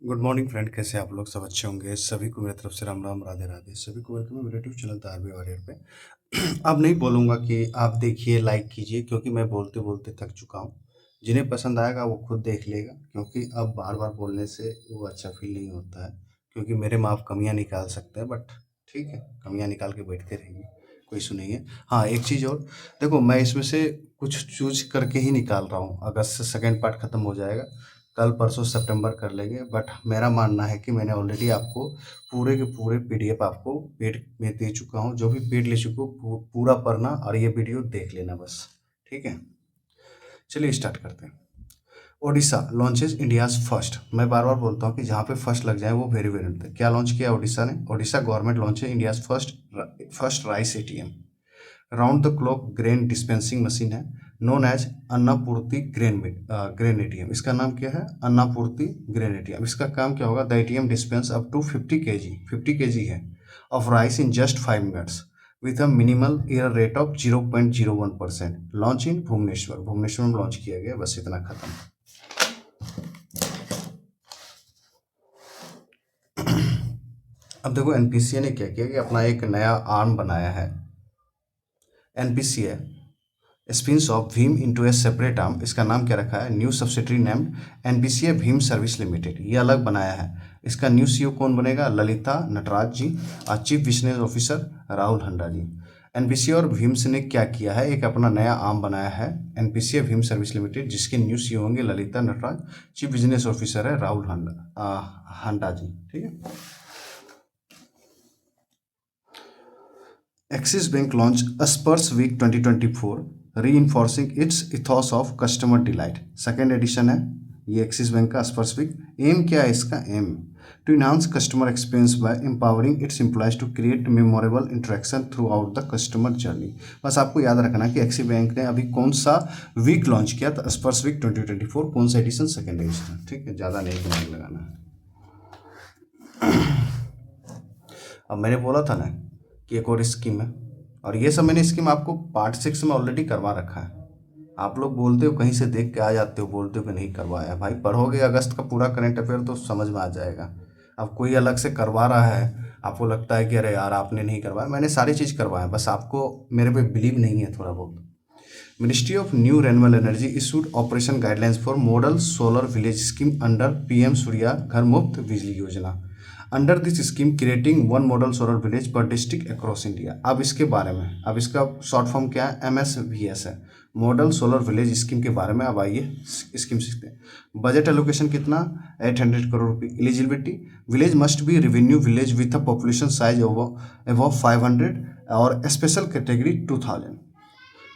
Good morning friend, कैसे आप लोग? सब अच्छे होंगे। सभी को मेरी तरफ से राम राम, राधे राधे। सभी को वेलकम है मेरे YouTube channel the RB warrior पे। अब नहीं बोलूँगा कि आप देखिए, लाइक कीजिए, क्योंकि मैं बोलते बोलते थक चुका हूँ। जिन्हें पसंद आएगा वो खुद देख लेगा, क्योंकि अब बार बार बोलने से वो अच्छा फील नहीं होता है। क्योंकि मेरे में आप कमियाँ निकाल सकते हैं, बट ठीक है, कमियाँ निकाल के बैठते रहिए, कोई सुनिए। हाँ, एक चीज़ और, देखो मैं इसमें से कुछ चूज करके ही निकाल रहा हूँ। अगस्त से सेकेंड पार्ट खत्म हो जाएगा, कल परसों सितंबर कर लेंगे। बट मेरा मानना है कि मैंने ऑलरेडी आपको पूरे के पूरे पीडीएफ आपको पेड में दे चुका हूँ। जो भी पेड ले चुका हूँ पूरा पढ़ना और ये वीडियो देख लेना बस, ठीक है। चलिए स्टार्ट करते हैं। Odisha launches India's first. मैं बार बार बोलता हूँ कि जहाँ पे फर्स्ट लग जाए वो वेरी वेरी होता है। क्या लॉन्च किया ओडिशा ने? ओडिशा गवर्नमेंट लॉन्च है India's first rice ATM. Round the clock grain dispensing machine है, known as Annapurti grain ATM. इसका नाम क्या है? Annapurti grain ATM. इसका काम क्या होगा? The ATM dispense up to 50 kg है of rice in just 5 minutes with a minimal error rate of 0.01%। Launch in Bhubaneswar. Bhubaneswar में लॉन्च किया गया, बस इतना खत्म। अब देखो एनपीसीए ने क्या किया कि अपना एक नया आर्म बनाया है। एनपीसीए स्पिन्स ऑफ भीम इनटू ए सेपरेट आर्म। इसका नाम क्या रखा है? न्यू सब्सिडरी नेम्ड एनपीसीए भीम सर्विस लिमिटेड। ये अलग बनाया है। इसका न्यू सीईओ कौन बनेगा? ललिता नटराज जी और चीफ बिजनेस ऑफिसर राहुल हंडा जी। एनपीसीए और भीम्स ने क्या किया है? एक अपना नया आर्म बनाया है, एनपीसीए भीम सर्विस लिमिटेड, जिसके न्यू सीईओ होंगे Lalitha Nataraj, chief business officer है राहुल हंडा जी, ठीक है। Axis Bank launched Spurs Week 2024, reinforcing its ethos of customer delight. Second edition है ये एक्सिस बैंक का स्पर्स वीक। एम क्या है इसका? Aim to enhance customer experience by empowering its employees to create memorable interaction throughout the customer journey. बस आपको याद रखना कि एक्सिस बैंक ने अभी कौन सा वीक लॉन्च किया था? स्पर्स वीक 2024। कौन सा एडिशन? सेकेंड एडिशन, ठीक है। ज़्यादा नहीं दिमाग लगाना है। अब मैंने बोला था ना कि एक और स्कीम है, और ये सब मैंने स्कीम आपको पार्ट 6 में ऑलरेडी करवा रखा है। आप लोग बोलते हो कहीं से देख के आ जाते हो, बोलते हो कि नहीं करवाया। भाई पढ़ोगे अगस्त का पूरा करंट अफेयर तो समझ में आ जाएगा। अब कोई अलग से करवा रहा है, आपको लगता है कि अरे यार आपने नहीं करवाया। मैंने सारी चीज़ करवाया, बस आपको मेरे पे बिलीव नहीं है थोड़ा बहुत। Ministry of new renewable energy issued operation guidelines for model solar village scheme under PM Surya घर मुफ्त बिजली योजना। Under this scheme creating one model solar village पर डिस्ट्रिक्ट अक्रॉस इंडिया। अब इसके बारे में, अब इसका शॉर्ट फॉर्म क्या है? MSVS है, मॉडल सोलर विलेज स्कीम के बारे में। अब आइए स्कीम सीखते हैं। बजट एलोकेशन कितना? 800 करोड़ रुपये। Eligibility, village must be revenue village with a population size above 500 और स्पेशल कैटेगरी 2000।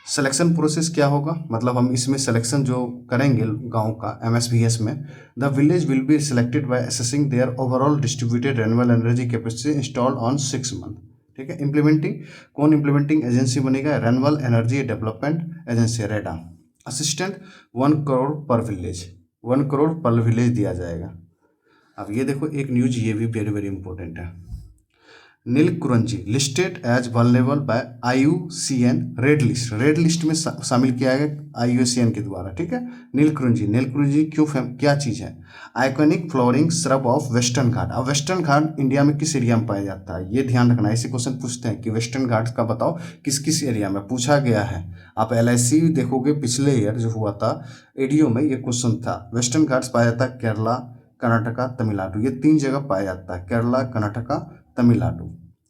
सिलेक्शन प्रोसेस क्या होगा? मतलब हम इसमें सिलेक्शन जो करेंगे गांव का MSVS में, the village will be selected by assessing their overall distributed renewable energy capacity installed on 6 month, ठीक है। इम्प्लीमेंटिंग, कौन इम्प्लीमेंटिंग एजेंसी बनेगा? Renewable energy development agency REDA. Assistant 1 crore per village, 1 crore per village दिया जाएगा। अब ये देखो एक न्यूज, ये भी वेरी वेरी इंपॉर्टेंट है। Neelakurinji listed as vulnerable by IUCN red list. Red list में शामिल किया गया IUCN के द्वारा, ठीक है। नीलकुरंजी, नीलकुरंजी क्यों क्या चीज़ है? Iconic flowering shrub of western Ghat. अब वेस्टर्न घाट इंडिया में किस एरिया में पाया जाता है? ये ध्यान रखना। ऐसे क्वेश्चन पूछते हैं कि वेस्टर्न घाट का बताओ किस किस एरिया में पूछा गया है। आप LIC देखोगे पिछले ईयर जो हुआ था एडीओ में, ये क्वेश्चन था। वेस्टर्न घाट्स पाया जाता है केरला, कर्नाटका, तमिलनाडु। ये 3 जगह पाया जाता है, केरला, कर्नाटका, तमिलनाडु,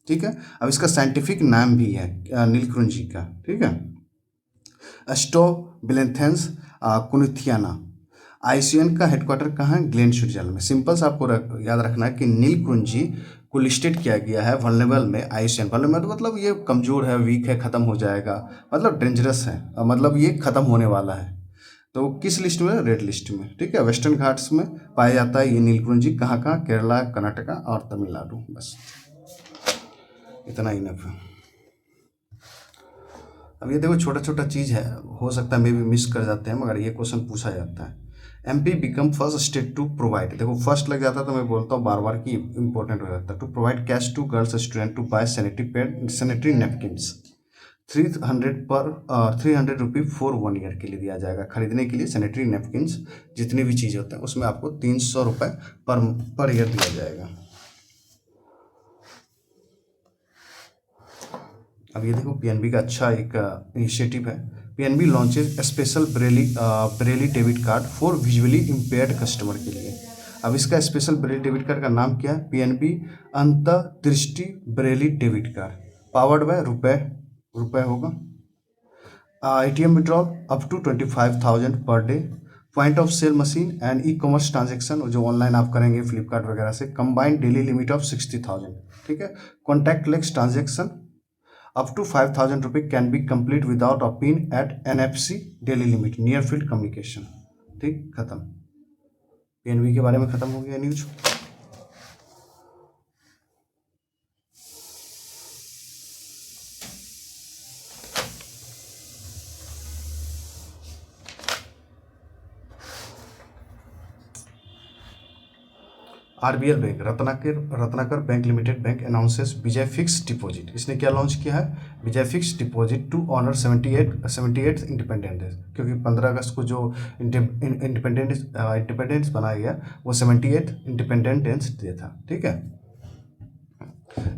ठीक है। अब इसका साइंटिफिक नाम भी है नीलकुंजी का, ठीक है। स्ट्रोबिलेंथेंस कुनिथियाना। IUCN का हेडक्वार्टर कहाँ है? ग्लेन, स्विट्जरलैंड में। सिंपल से आपको याद रखना है कि नीलकुंजी को लिस्टेड किया गया है वल्नरेबल में IUCN। वल्नरेबल मतलब ये कमज़ोर है, वीक है, ख़त्म हो जाएगा, मतलब डेंजरस है, मतलब ये ख़त्म होने वाला है। तो किस लिस्ट में? रेड लिस्ट में, ठीक है। वेस्टर्न घाट्स में पाया जाता है ये नीलकुंजी। कहाँ कहाँ? केरला, कर्नाटका और तमिलनाडु। बस इतना ही इनफ है। अब ये देखो छोटा छोटा चीज़ है, हो सकता है मे भी मिस कर जाते हैं, मगर ये क्वेश्चन पूछा जाता है। MP become first state to provide. देखो फर्स्ट लग जाता है तो मैं बोलता हूँ बार बार कि इंपॉर्टेंट हो जाता है। To provide cash to girls student to buy sanitary pad, sanitary napkins. ₹300 for 1 year के लिए दिया जाएगा। खरीदने के लिए सैनिटरी नैपकिन्स जितनी भी चीज़ें होते हैं उसमें आपको ₹300 पर ईयर दिया जाएगा। अब ये देखो पीएनबी का अच्छा एक इनिशिएटिव है। PNB launches special Braille debit card for visually impaired customer के लिए। अब इसका स्पेशल ब्रेली डेबिट कार्ड का नाम क्या है? PNB Antardrishti Braille debit card, powered by RuPay होगा। ATM withdrawal up to 25,000 per day, point of sale machine and e commerce transaction जो ऑनलाइन आप करेंगे फ्लिपकार्ट वगैरह से, कंबाइंड डेली लिमिट ऑफ 60,000। ठीक है। कॉन्टैक्टलेस ट्रांजेक्शन अप टू 5,000 रुपये can be complete without a pin at NFC daily limit, near field communication. ठीक, खत्म। पीएनबी के बारे में खत्म हो गया news. RBL bank, Ratnakar bank limited bank announces Vijay fix deposit. इसने क्या लॉन्च किया है? Vijay fix deposit to honour 78th independence day, क्योंकि 15 अगस्त को जो इंडिपेंडेंस बनाया गया वो 78th इंडिपेंडेंस डे था। ठीक है।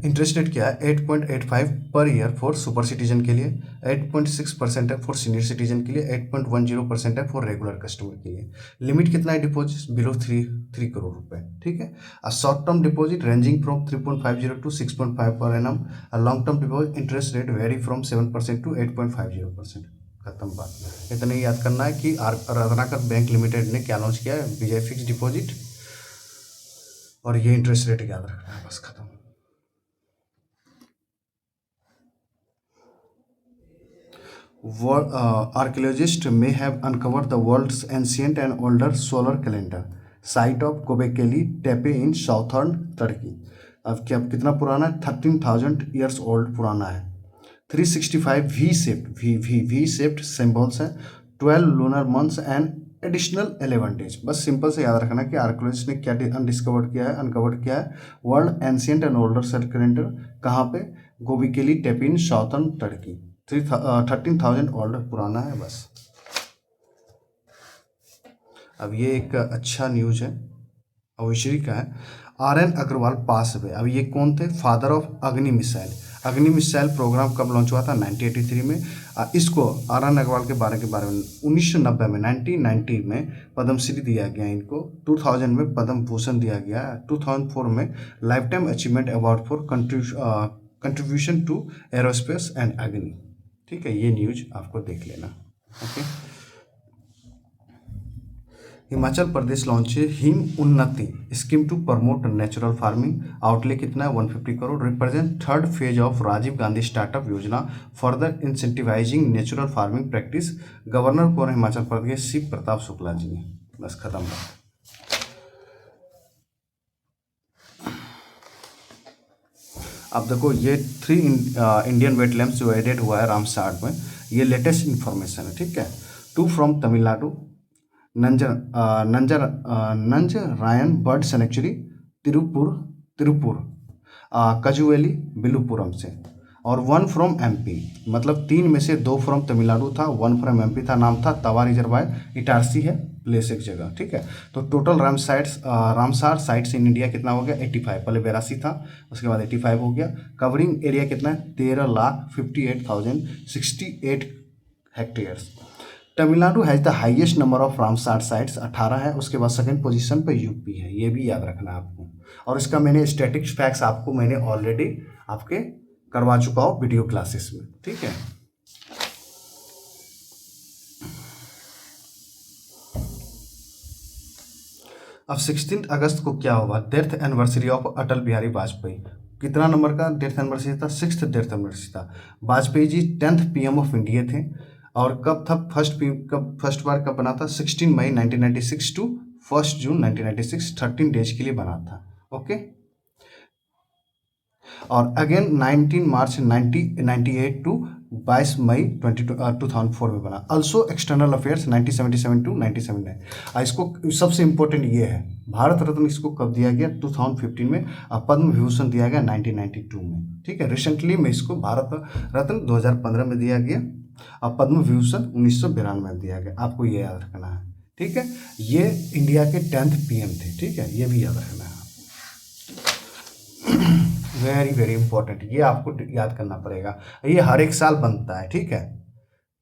इंटरेस्ट रेट क्या है? 8.85 per year for super citizen के लिए, 8.6% है फॉर सीनियर सिटीजन के लिए, 8.10% है फॉर रेगुलर कस्टमर के लिए। लिमिट कितना है डिपॉजिट? बिलो 3 करोड़ रुपए। ठीक है। Short term deposit ranging from 3.50 to 6.5 per annum. Long term deposit interest rate very from 7% to 8.50%। खत्म बात। इतना ही याद करना है कि रत्नाकर बैंक लिमिटेड ने क्या लॉन्च किया है? विजय फिक्स डिपॉजिट, और ये इंटरेस्ट रेट याद रखना है, बस खत्म। Archaeologists may have uncovered the world's ancient and older solar calendar site of Göbekli Tepe in southern Turkey। अब कितना पुराना है? 13,000 ईयर्स ओल्ड पुराना है। 365 वी शेप्ड सिंबल्स हैं, 12 lunar months and additional 11 days. बस सिंपल से याद रखना कि आर्कियोलॉजिस्ट ने क्या अनकवर्ड किया है? World ancient and older solar calendar. कहाँ पे? Gobekli Tepe in southern Turkey. 13,000 old पुराना है बस। अब ये एक अच्छा न्यूज है, अविश्री का है। RN अग्रवाल पास हुए। अब ये कौन थे? फादर ऑफ अग्नि मिसाइल। अग्नि मिसाइल प्रोग्राम कब लॉन्च हुआ था? 1983 में। इसको RN अग्रवाल के बारे में 1990 में पद्मश्री दिया गया इनको। 2000 में पद्म भूषण दिया गया। 2004 में lifetime achievement award for contribution to aerospace and Agni. ठीक है, ये न्यूज आपको देख लेना। Okay. Himachal Pradesh launch Him Unnati scheme to promote natural farming. Outlay कितना है? 150 crore. Represent third phase of Rajiv Gandhi startup Yojana further incentivising natural farming practice. Governor कौन है हिमाचल प्रदेश? शिव प्रताप शुक्ला जी ने। बस खत्म बात। अब देखो ये 3 इंडियन वेटलैंड्स जो एडेड हुआ है रामसार में, ये लेटेस्ट इन्फॉर्मेशन है। ठीक है। 2 from Tamil Nadu, Nanjarayan bird sanctuary Tiruppur Kazhuveli Villupuram से, और 1 फ्रॉम MP। मतलब 3 में से 2 फ्रॉम तमिलनाडु था, 1 फ्रॉम MP था। नाम था तवा रिजर्वायर, इटारसी है प्लेस एक जगह। ठीक है। तो total Ramsar sites in India कितना हो गया? 85। पहले 82 था, उसके बाद 85 हो गया। कवरिंग एरिया कितना है? 13,58,068 hectares. Tamil Nadu has the highest number of Ramsar sites, 18 है। उसके बाद सेकंड पोजीशन पे यूपी है, ये भी याद रखना है आपको। और इसका मैंने स्टैटिक्स फैक्ट्स आपको मैंने ऑलरेडी आपके करवा चुका हूँ वीडियो क्लासेस में। ठीक है। अब 16 अगस्त को क्या हुआ? Death anniversary of Atal Bihari Vajpayee. कितना नंबर का डेथ एनिवर्सरी था? 6th डेथ एनिवर्सरी था। Vajpayee ji 10th PM of India थे। और कब था फर्स्ट बार कब बना था? 16 मई 1996 टू 1 जून 1996, 13 डेज के लिए बना था। ओके। और अगेन 19 मार्च 1998 टू 22 मई 2004 में बना। Also external affairs 1977 to 1979। इसको सबसे इंपॉर्टेंट ये है, भारत रत्न इसको कब दिया गया? 2015 में। और पद्म विभूषण दिया गया 1992 में। ठीक है, रिसेंटली में इसको भारत रत्न 2015 में दिया गया और पद्म विभूषण 1992 में दिया गया। आपको ये याद रखना है। ठीक है, ये इंडिया के 10th PM थे। ठीक है, ये भी याद रखना है। वेरी वेरी इंपॉर्टेंट, ये आपको याद करना पड़ेगा। ये हर एक साल बनता है। ठीक है,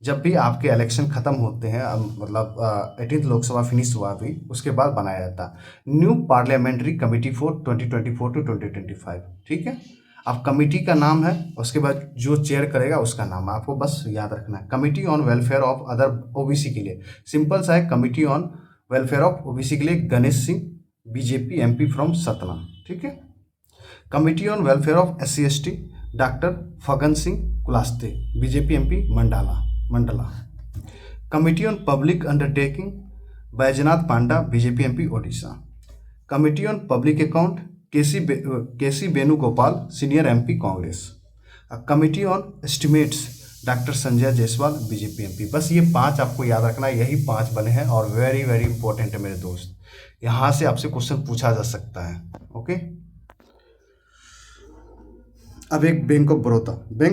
जब भी आपके इलेक्शन खत्म होते हैं, मतलब 18th लोकसभा फिनिश हुआ अभी, उसके बाद बनाया जाता new parliamentary committee for 2024 to 2025। ठीक है, अब कमेटी का नाम है, उसके बाद जो चेयर करेगा उसका नाम है, आपको बस याद रखना है। Committee on welfare of other OBC के लिए सिंपल सा है, committee on welfare of OBC के लिए Ganesh Singh, BJP MP from Satna. ठीक है, committee on welfare of SC/ST doctor Faggan Singh Kulaste, BJP MP Mandla. Committee on public undertaking Baijayant Panda, BJP MP Odisha. Committee on public account KC Venugopal, senior MP Congress. Committee on estimates doctor Sanjay Jaiswal, BJP MP। बस ये 5 आपको याद रखना है, यही 5 बने हैं और वेरी वेरी इंपॉर्टेंट है मेरे दोस्त। यहाँ से आपसे क्वेश्चन पूछा जा सकता है। ओके, अब एक bank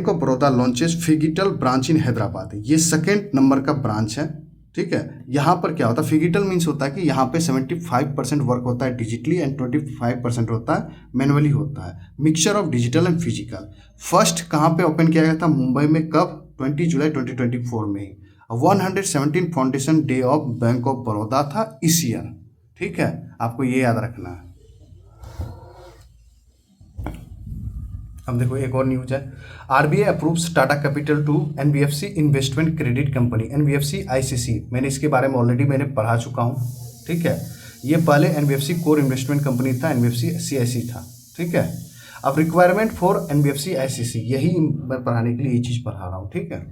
of Baroda launches physical branch इन हैदराबाद। ये 2nd नंबर का ब्रांच है। ठीक है, यहाँ पर क्या होता है, फिजिकल मीन्स होता है कि यहाँ पे 75% वर्क होता है डिजिटली एंड 25% होता है मैनुअली होता है, mixture of digital and physical. First कहाँ पे ओपन किया गया था? मुंबई में। कब? 20 जुलाई 2024 में ही। 117 foundation day of bank of Baroda था इस ईयर। ठीक है, आपको ये याद रखना है। अब देखो एक और न्यूज है, RBI approves Tata capital to NBFC investment credit company, NBFC ICC। मैंने इसके बारे में ऑलरेडी पढ़ा चुका हूँ। ठीक है, ये पहले NBFC कोर इन्वेस्टमेंट कंपनी था, NBFC CIC था। ठीक है, अब रिक्वायरमेंट फॉर NBFC ICC, यही मैं पढ़ाने के लिए ये चीज़ पढ़ा रहा हूँ। ठीक है,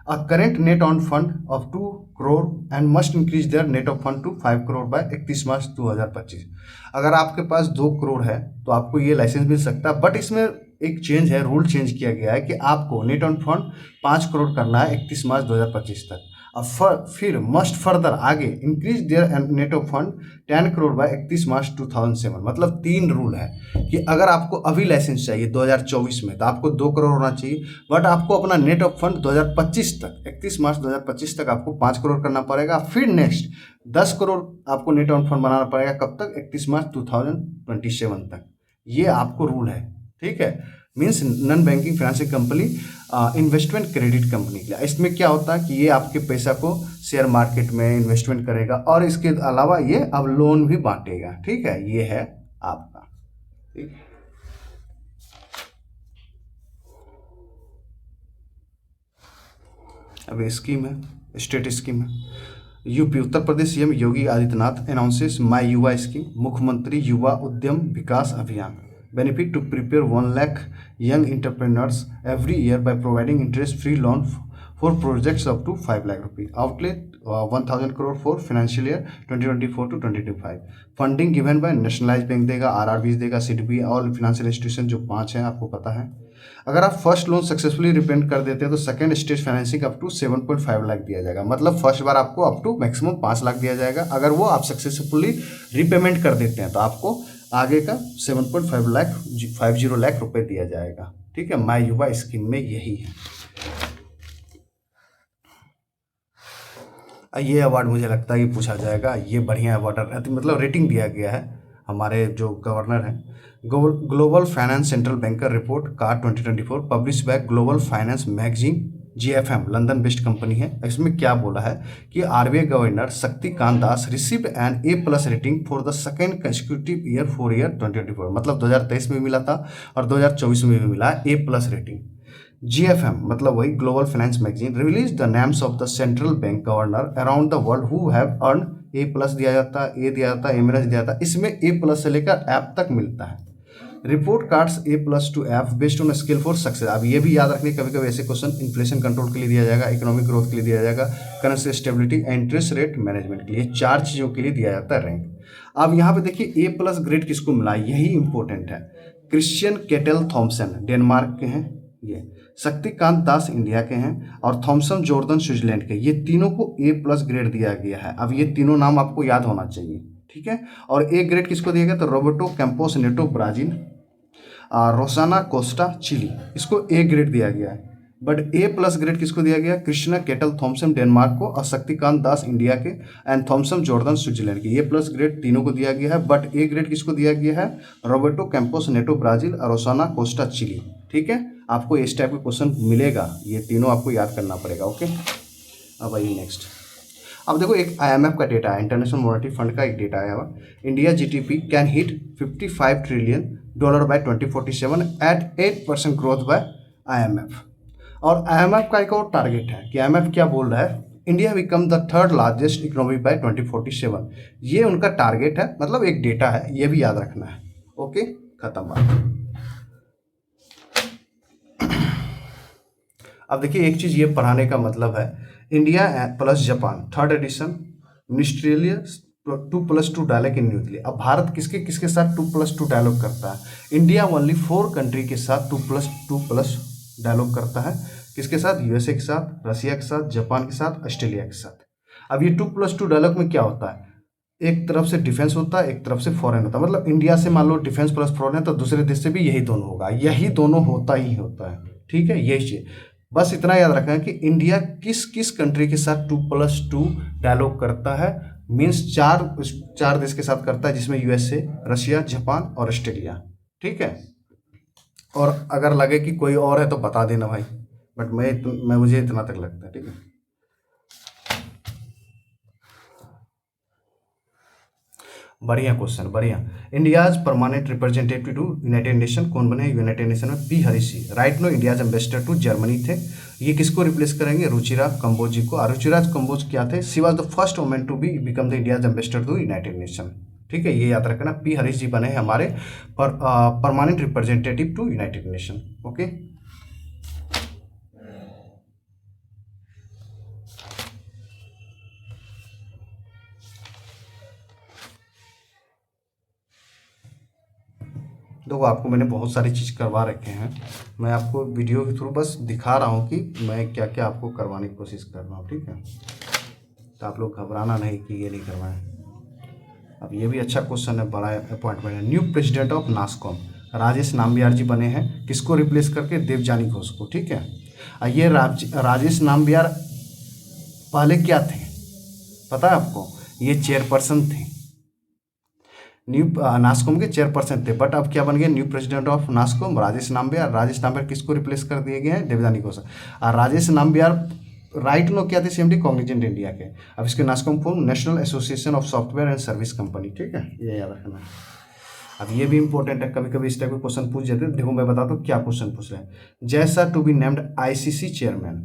A current net on fund of 2 crore and must increase their net of fund to 5 crore by 31 मार्च 2025। अगर आपके पास 2 करोड़ है तो आपको ये लाइसेंस मिल सकता है, बट इसमें एक चेंज है, रूल चेंज किया गया है कि आपको नेट ऑन फंड 5 करोड़ करना है 31 मार्च 2025 तक। अब फिर मस्ट फर्दर आगे increase their net of fund 10 crore by 31 March 2007। मतलब 3 रूल है कि अगर आपको अभी लाइसेंस चाहिए 2024 में तो आपको 2 करोड़ होना चाहिए, बट आपको अपना नेट ऑफ फंड 2025 तक 31 मार्च 2025 तक आपको 5 करोड़ करना पड़ेगा। फिर नेक्स्ट 10 करोड़ आपको नेट ऑन फंड बनाना पड़ेगा, कब तक? 31 मार्च 2027 तक। ये आपको रूल है। ठीक है, means non banking financial company investment credit company के लिए। इसमें क्या होता है कि ये आपके पैसा को शेयर मार्केट में इन्वेस्टमेंट करेगा और इसके अलावा ये अब लोन भी बांटेगा। ठीक है, ये है आपका। ठीक, अब स्कीम है, स्टेट स्कीम है। UP Uttar Pradesh CM Yogi Adityanath announces माई युवा स्कीम, मुख्यमंत्री युवा उद्यम विकास अभियान। Benefit to prepare 1 lakh young entrepreneurs every year by providing interest-free loan for projects up to 5 lakh rupees. Outlay 1000 crore for financial year 2024 to 2025. Funding given by Nationalized Bank देगा, RRBs देगा, CDB और financial institution जो 5 हैं आपको पता है। अगर आप फर्स्ट लोन सक्सेसफुली रिपेमेंट कर देते हैं तो second stage financing up to 7.5 lakh दिया जाएगा। मतलब फर्स्ट बार आपको अप टू मैक्सिमम 5 लाख दिया जाएगा। अगर वो आप सक्सेसफुली रिपेमेंट कर देते हैं तो आपको आगे का 7.5 लाख 50 लाख रुपए दिया जाएगा। ठीक है, माई युवा स्कीम में यही है। ये अवार्ड मुझे लगता है कि पूछा जाएगा, ये बढ़िया अवार्ड, मतलब रेटिंग दिया गया है हमारे जो गवर्नर हैं। Global finance central banker report card 2024 publish by global finance magazine GFM, London based company है। इसमें क्या बोला है कि RBI governor Shaktikanta Das receive an A+ rating for the second consecutive year for year 2024। मतलब 2023 में मिला था और 2024 में भी मिला A+ रेटिंग। GFM मतलब वही global finance magazine release the names of the central bank governor around the world who have earn A+ दिया जाता है, A दिया जाता है, A- दिया जाता है। इसमें A+ से लेकर F तक मिलता है। Report cards A+ to F based on scale for success. अब ये भी याद रखने, कभी कभी ऐसे क्वेश्चन इन्फ्लेशन कंट्रोल के लिए दिया जाएगा, इकोनॉमिक ग्रोथ के लिए दिया जाएगा, currency stability, interest rate management के लिए, 4 चीज़ों के लिए दिया जाता है रैंक। अब यहाँ पे देखिए A+ ग्रेड किसको मिला, यही इंपॉर्टेंट है। क्रिश्चियन केटल थॉम्सन डेनमार्क के हैं, ये शक्तिकांत दास इंडिया के हैं और थॉम्सन जॉर्डन स्विट्जरलैंड के। ये तीनों को A+ ग्रेड दिया गया है। अब ये तीनों नाम आपको याद होना चाहिए। ठीक है। और ए ग्रेड किसको दिया गया, तो Roberto Campos Neto Brazil, Rosana Costa Chile, इसको ए ग्रेड दिया गया है। बट ए प्लस ग्रेड किसको दिया गया, कृष्णा केटल थॉमसन डेनमार्क को, और शक्तिकांत दास इंडिया के, एंड थॉमसन जॉर्डन स्विट्जरलैंड के। ए प्लस ग्रेड तीनों को दिया गया है। बट ए ग्रेड किसको दिया गया है, रोबर्टो कैंपोस नेटो ब्राजील और रोसाना कोस्टा चिली। ठीक है, आपको इस टाइप का क्वेश्चन मिलेगा, ये तीनों आपको याद करना पड़ेगा। ओके, अब आइए नेक्स्ट। अब देखो एक IMF का डेटा है, इंटरनेशनल मॉनेटरी फंड का एक डेटा आया हुआ, India GDP can hit $55 trillion by 2047 at 8% growth by IMF। और IMF का एक और टारगेट है कि IMF क्या बोल रहा है, India become the third largest economy bye 2047। ये उनका टारगेट है, मतलब एक डेटा है, ये भी याद रखना है। ओके, खत्म बात। अब देखिए एक चीज़ ये पढ़ाने का मतलब है, India plus Japan third edition ministerial 2+2 dialogue in New Delhi. अब भारत किसके किसके साथ 2+2 डायलॉग करता है, इंडिया ओनली 4 कंट्री के साथ 2+2+ डायलॉग करता है। किसके साथ, USA के साथ, रसिया के साथ, जापान के साथ, ऑस्ट्रेलिया के साथ। अब ये 2+2 डायलॉग में क्या होता है, एक तरफ से डिफेंस होता है, एक तरफ से फॉरेन होता है। मतलब इंडिया से मान लो डिफेंस प्लस फॉरेन है, तो दूसरे देश से भी यही दोनों होगा, यही दोनों होता ही होता है। ठीक है, यही चीज बस इतना याद रखना है कि इंडिया किस किस कंट्री के साथ 2+2 डायलॉग करता है, मीन्स चार देश के साथ करता है, जिसमें USA, रशिया, जापान और ऑस्ट्रेलिया। ठीक है, और अगर लगे कि कोई और है तो बता देना भाई, बट मुझे इतना तक लगता है। ठीक है, बढ़िया क्वेश्चन, बढ़िया। India's permanent representative to United Nation कौन बने यूनाइटेड नेशन में, P Harish Singh. Right no India's ambassador to Germany थे। ये किसको रिप्लेस करेंगे, रुचिरा कंबोज जी को। और रुचिराज कंबोज क्या थे, she was the first women to be become the India's ambassador to United Nation. ठीक है, ये याद रखना, P हरीश जी बने हैं हमारे permanent representative to United Nation. Okay, देखो आपको मैंने बहुत सारी चीज़ करवा रखे हैं, मैं आपको वीडियो के थ्रू बस दिखा रहा हूँ कि मैं क्या क्या आपको करवाने की कोशिश कर रहा हूँ। ठीक है, तो आप लोग घबराना नहीं कि ये नहीं करवाएं। अब ये भी अच्छा क्वेश्चन है, बड़ा अपॉइंटमेंट है। New president of NASSCOM Rajesh Nambiar ji बने हैं, किसको रिप्लेस करके, देवजानी घोष को। ठीक है, ये राजेश नाम्बियार पहले क्या थे पता है आपको, ये चेयरपर्सन थे, न्यू नास्कॉम के चेयरपर्सन थे। बट अब क्या बन गए, new president of NASSCOM Rajesh Nambiar. Rajesh Nambiar किसको रिप्लेस कर दिए गए हैं, देवजानी घोष। और राजेश नाम्बियार राइट नो क्या थे, CMD कॉग्निजेंट इंडिया के। अब इसके NASSCOM form national association of software and service company. ठीक है, ये याद रखना। अब ये भी इंपॉर्टेंट है, कभी कभी इस टाइप के क्वेश्चन पूछ जाते हैं। देखो मैं बताता हूँ क्या क्वेश्चन पूछ रहे हैं। जैसा to be named ICC chairman,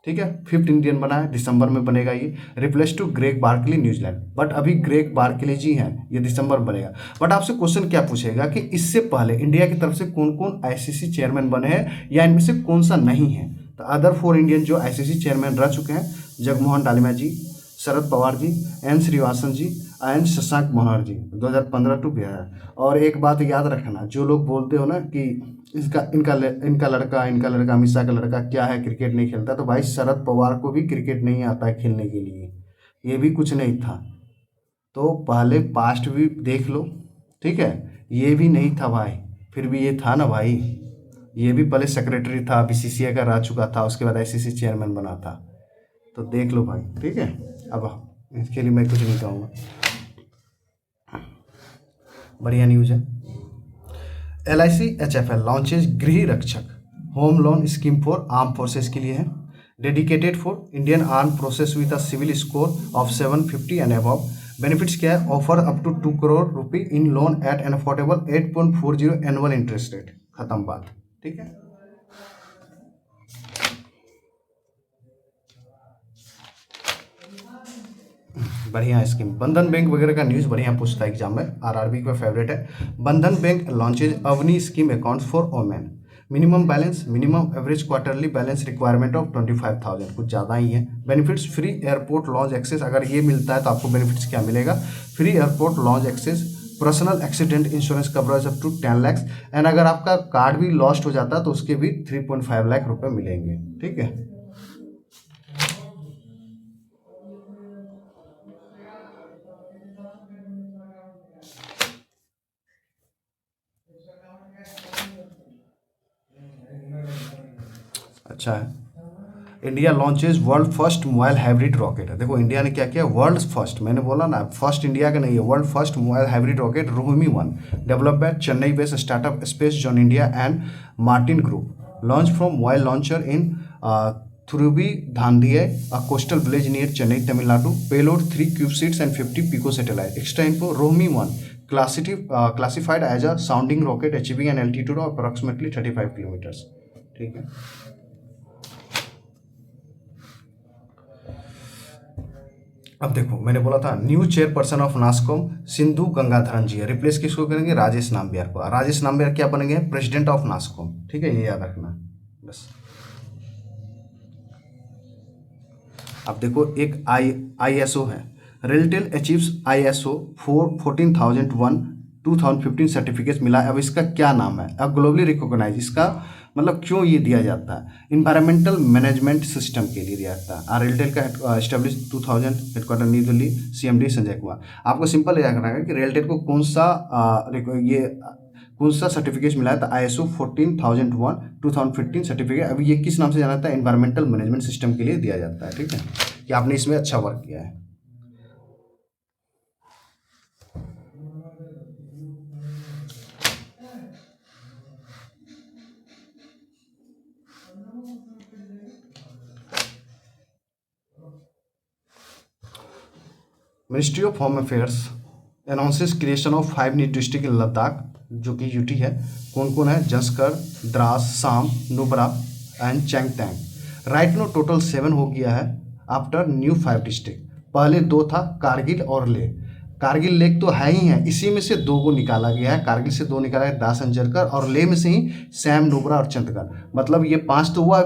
ठीक है, 5th इंडियन बना है, दिसंबर में बनेगा ये। Replace to Greg Barclay New Zealand, but अभी ग्रेग बार्कली जी हैं, ये दिसंबर में बनेगा। बट आपसे क्वेश्चन क्या पूछेगा कि इससे पहले इंडिया की तरफ से कौन कौन ICC चेयरमैन बने हैं, या इनमें से कौन सा नहीं है। तो अदर 4 इंडियन जो ICC चेयरमैन रह चुके हैं, Jagmohan Dalmiya ji, Sharad Pawar ji, N Srivastava ji and Shashank Manohar ji, 2015 to 2000। और एक बात याद रखना, जो लोग बोलते हो ना कि इनका लड़का अमित शाह का लड़का क्या है, क्रिकेट नहीं खेलता, तो भाई शरद पवार को भी क्रिकेट नहीं आता है खेलने के लिए, ये भी कुछ नहीं था। तो पहले पास्ट भी देख लो। ठीक है, ये भी नहीं था भाई, फिर भी ये था ना भाई, ये भी पहले सेक्रेटरी था, BCCI का रह चुका था, उसके बाद ICC चेयरमैन बना था। तो देख लो भाई। ठीक है, अब इसके लिए मैं कुछ नहीं कहूँगा, बढ़िया न्यूज़ है। LIC HFL launches Griha Rakshak home loan scheme for arm forces के लिए है, dedicated for Indian arm forces with a CIBIL score of 750 and above. Benefits क्या है, ऑफर अप टू 2 करोड़ रुपये in loan at an affordable 8.40 annual interest rate. खत्म बात। ठीक है, बढ़िया स्कीम। बंधन बैंक वगैरह का न्यूज़ बढ़िया पूछता है एग्जाम में, RRB का फेवरेट है। Bandhan bank launches Avni scheme accounts for women, minimum balance, minimum average quarterly balance requirement of 25,000, कुछ ज़्यादा ही है। Benefits, free airport lounge access, अगर ये मिलता है तो आपको बेनिफिट्स क्या मिलेगा, free airport lounge access, personal accident insurance coverage up to 10 lakh, and अगर आपका कार्ड भी लॉस्ट हो जाता है तो उसके भी 3.5 लाख रुपये मिलेंगे। ठीक है, अच्छा है। India launches world first mobile hybrid rocket. देखो इंडिया ने क्या किया, वर्ल्ड फर्स्ट, मैंने बोला ना फर्स्ट इंडिया का नहीं है, world first mobile hybrid rocket Rohini one developed by Chennai based startup space zone India and Martin group launch from mobile launcher in Thiruvidandai a coastal village near Chennai Tamil Nadu. Payload 3 CubeSats and 50 pico satellite. Extra info, Rohini one classified as a sounding rocket achieving an altitude of approximately 35 kilometers। ठीक है। अब देखो मैंने बोला था new chairperson of NASSCOM Sindhu Gangadharan ji है, replace किसको करेंगे, राजेश नाम्बियार को। राजेश नाम्बियार क्या बनेंगे, प्रेसिडेंट ऑफ नास्कॉम। ठीक है, ये याद रखना बस। अब देखो एक ISO है, रेलटेल अचीव्स ISO 14001 2015 सर्टिफिकेट मिला है। अब इसका क्या नाम है, अब ग्लोबली रिकॉग्नाइज, इसका मतलब क्यों ये दिया जाता है, इन्वायरमेंटल मैनेजमेंट सिस्टम के लिए दिया जाता है। रेलटेल का establish 2000, headquarter new Delhi, CMD Sanjay Kumar. आपको सिंपल याद रखना है कि रेलटेल को कौन सा सर्टिफिकेट मिला है, तो ISO 14001 2015 सर्टिफिकेट। अभी ये किस नाम से जाना जाता है, इन्वायरमेंटल मैनेजमेंट सिस्टम के लिए दिया जाता है। ठीक है, कि आपने इसमें अच्छा वर्क किया है। Ministry of home affairs announces creation of 5 new district in Ladakh, जो कि UT है। कौन कौन है, Zanskar, Drass, Sham, Nubra and Changthang. Right no total 7 हो गया है आफ्टर न्यू 5 डिस्ट्रिक्ट। पहले 2 था कारगिल और लेह। कारगिल लेक तो है ही है, इसी में से 2 को निकाला गया है। कारगिल से 2 निकाला है, दास अंजरकर, और लेह में से ही सैम, नुब्रा और चंदगढ़। मतलब ये 5 तो हुआ,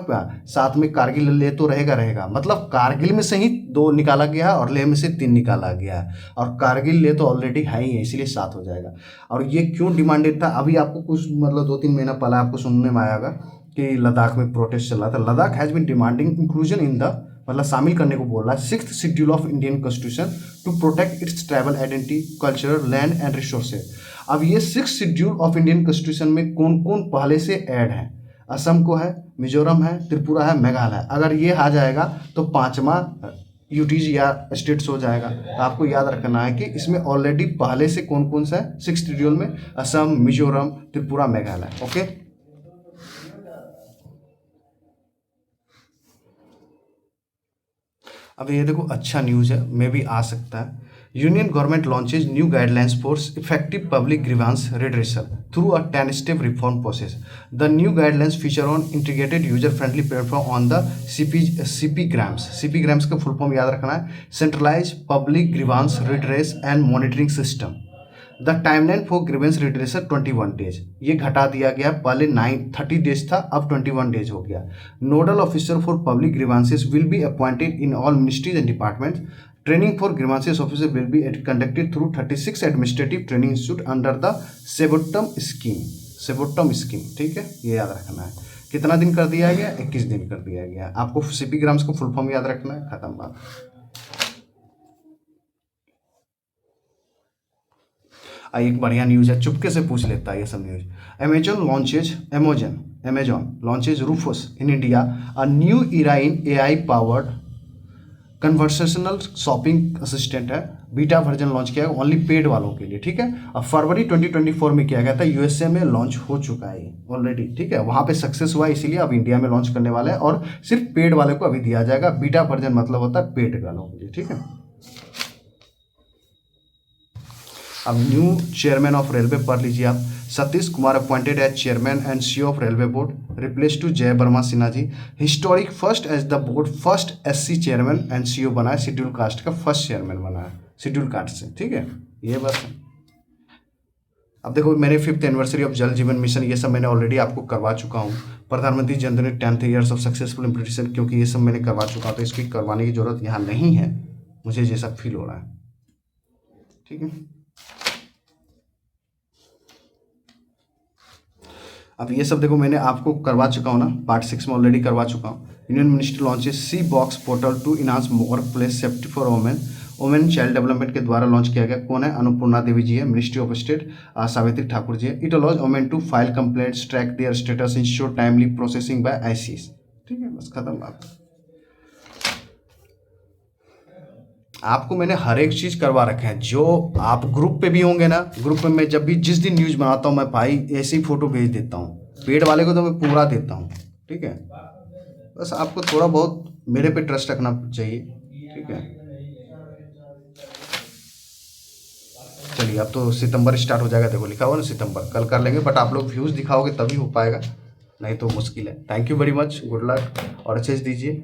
साथ में कारगिल लेह तो रहेगा। मतलब कारगिल में से ही 2 निकाला गया है और लेह में से 3 निकाला गया है, और कारगिल लेह तो ऑलरेडी है ही है, इसलिए 7 हो जाएगा। और ये क्यों डिमांडेड था, अभी आपको कुछ मतलब 2-3 महीना पहले आपको सुनने में आएगा कि लद्दाख में प्रोटेस्ट चल रहा था। Ladakh has been demanding inclusion in the, मतलब शामिल करने को बोल रहा है, 6th schedule of Indian constitution to protect its tribal identity, culture, land and resources. अब ये 6th schedule of Indian constitution में कौन कौन पहले से ऐड है, असम को है, मिजोरम है, त्रिपुरा है, मेघालय। अगर ये आ जाएगा तो 5वां UTs या स्टेट्स हो जाएगा। तो आपको याद रखना है कि इसमें ऑलरेडी पहले से कौन कौन सा है 6th शेड्यूल में, असम, मिजोरम, त्रिपुरा, मेघालय। ओके, अब ये देखो अच्छा न्यूज़ है, मे भी आ सकता है। Union government launches new guidelines for effective public grievance redressal through a 10-step reform process. The new guidelines feature on integrated user friendly platform on the CP-GRAMS। CP-GRAMS का फुल फॉर्म याद रखना है, centralised public grievance redress and monitoring system. The timeline for grievance redressal 21 days, ये घटा दिया गया, पहले 30 days था, अब 21 डेज हो गया। Nodal officer for public grievances will be appointed in all ministries and departments. Training for grievances officer will be conducted through 36 administrative training institute under the Sevottam scheme. ठीक है, ये याद रखना है। कितना दिन कर दिया गया, 21 दिन कर दिया गया। आपको CP-GRAMS का फुल फॉर्म याद रखना है, खत्म बात। एक बढ़िया न्यूज़ है, चुपके से पूछ लेता है ये सब news. Amazon launches Rufus in India, a new era in AI powered conversational shopping assistant है। बीटा वर्जन लॉन्च किया है ओनली पेड वालों के लिए। ठीक है, अब फरवरी 2024 में किया गया था, USA में लॉन्च हो चुका है ऑलरेडी। ठीक है, वहाँ पे सक्सेस हुआ, इसीलिए अब इंडिया में लॉन्च करने वाले हैं, और सिर्फ पेड वाले को अभी दिया जाएगा। बीटा वर्जन मतलब होता है पेड वालों के लिए। ठीक है, अब न्यू चेयरमैन ऑफ रेलवे पढ़ लीजिए आप। Satish Kumar appointed as chairman and CEO of railway board, replace to Jaya Varma Sinha ji. Historic first as the board first SC chairman and CEO बना है, शेड्यूल कास्ट का फर्स्ट चेयरमैन बना है शेड्यूल कास्ट से। ठीक है, ये बस है। अब देखो मैंने 5th एनिवर्सरी ऑफ जल जीवन मिशन, ये सब मैंने ऑलरेडी आपको करवा चुका हूँ। प्रधानमंत्री Jan Dhan 10th years of successful implementation, क्योंकि ये सब मैंने करवा चुका हूँ तो इसकी करवाने की जरूरत यहाँ नहीं है, मुझे जैसा फील हो रहा है। ठीक है, अब ये सब देखो मैंने आपको करवा चुका हूँ ना, पार्ट 6 में ऑलरेडी करवा चुका हूँ। Union ministry launches C-BOX portal to enhance workplace safety for women child development के द्वारा लॉन्च किया गया। कौन है, अन्नपूर्णा देवी जी है, ministry of state, Savitri Thakur ji है। It allows women to file complaints, track their status, ensure timely processing by ICS। ठीक है, बस ख़त्म बात। आपको मैंने हर एक चीज़ करवा रखे हैं। जो आप ग्रुप पे भी होंगे ना, ग्रुप में मैं जब भी जिस दिन न्यूज़ बनाता हूँ मैं भाई ऐसी ही फ़ोटो भेज देता हूँ। पेड वाले को तो मैं पूरा देता हूँ। ठीक है, बस आपको थोड़ा बहुत मेरे पे ट्रस्ट रखना चाहिए। ठीक है, चलिए अब तो सितंबर स्टार्ट हो जाएगा। देखो लिखा हुआ ना सितंबर, कल कर लेंगे, बट आप लोग व्यूज़ दिखाओगे तभी हो पाएगा, नहीं तो मुश्किल है। Thank you very much, good luck और अच्छे से दीजिए।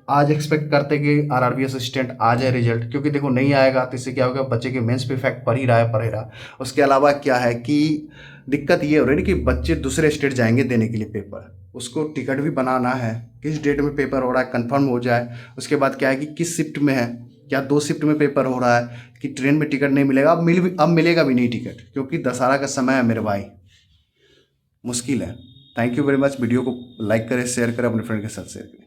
आज एक्सपेक्ट करते कि आरआरबी असिस्टेंट आ जाए रिजल्ट, क्योंकि देखो नहीं आएगा तो इससे क्या होगा, बच्चे के मेंस पे इफेक्ट पड़ ही रहा। उसके अलावा क्या है कि दिक्कत ये हो रही है कि बच्चे दूसरे स्टेट जाएंगे देने के लिए पेपर, उसको टिकट भी बनाना है, किस डेट में पेपर हो रहा है कंफर्म हो जाए। उसके बाद क्या है कि किस शिफ्ट में है, क्या 2 शिफ्ट में पेपर हो रहा है, कि ट्रेन में टिकट नहीं मिलेगा। अब मिलेगा भी नहीं टिकट, क्योंकि दशहरा का समय है मेरे भाई, मुश्किल है। Thank you very much. Video को लाइक करें, शेयर करें, अपने फ्रेंड के साथ शेयर करें।